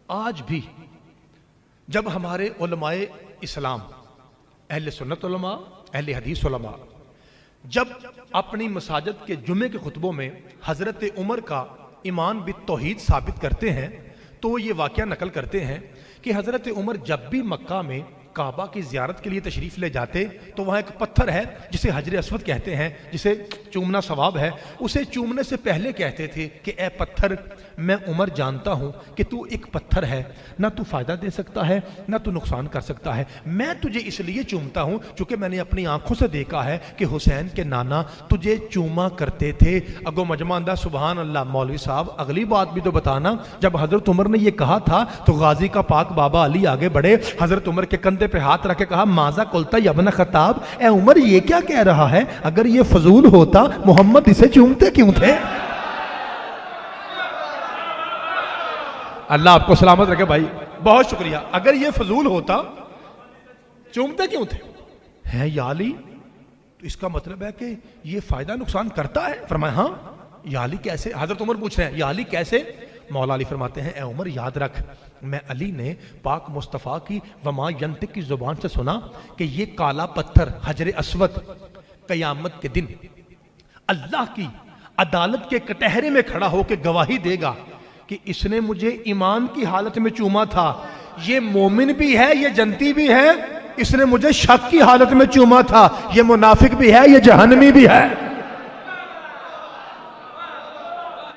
آج بھی جب ہمارے علماء اسلام، اہل سنت علماء، اہل حدیث علماء جب اپنی مساجد کے جمعے کے خطبوں میں حضرت عمر کا ایمان بالتوحید ثابت کرتے ہیں تو وہ یہ واقعہ نقل کرتے ہیں کہ حضرت عمر جب بھی مکہ میں کعبہ کی زیارت کے لیے تشریف لے جاتے تو وہاں ایک پتھر ہے جسے حجر اسود کہتے ہیں، جسے چومنا ثواب ہے، اسے چومنے سے پہلے کہتے تھے کہ اے پتھر، میں عمر جانتا ہوں کہ تو ایک پتھر ہے، نہ تو فائدہ دے سکتا ہے نہ تو نقصان کر سکتا ہے، میں تجھے اس لیے چومتا ہوں چونکہ میں نے اپنی آنکھوں سے دیکھا ہے کہ حسین کے نانا تجھے چوما کرتے تھے۔ اگو مجمع اندہ سبحان اللہ۔ مولوی صاحب اگلی بات بھی تو بتانا، جب حضرت عمر نے یہ کہا تھا تو غازی کا پاک بابا علی آگے بڑھے، حضرت عمر کے کندھے پہ ہاتھ رکھ کے کہا ماذا قلتا یا ابن خطاب، اے عمر یہ کیا کہہ رہا ہے؟ اگر یہ فضول ہوتا محمد اسے چومتے کیوں تھے؟ اللہ آپ کو سلامت رکھے بھائی، بہت شکریہ۔ اگر یہ فضول ہوتا چومتے کیوں تھے؟ ہے یا علی، تو اس کا مطلب ہے کہ یہ فائدہ نقصان کرتا ہے؟ فرمایا ہاں۔ یا علی کیسے؟ حضرت عمر پوچھ رہے ہیں یا علی کیسے؟ مولا علی فرماتے ہیں اے عمر یاد رکھ، میں علی نے پاک مصطفیٰ کی وما ینطق کی زبان سے سنا کہ یہ کالا پتھر حجر اسود قیامت کے دن اللہ کی عدالت کے کٹہرے میں کھڑا ہو کے گواہی دے گا کہ اس نے مجھے ایمان کی حالت میں چوما تھا، یہ مومن بھی ہے، یہ جنتی بھی ہے، اس نے مجھے شک کی حالت میں چوما تھا، یہ منافق بھی ہے، یہ جہنمی بھی ہے۔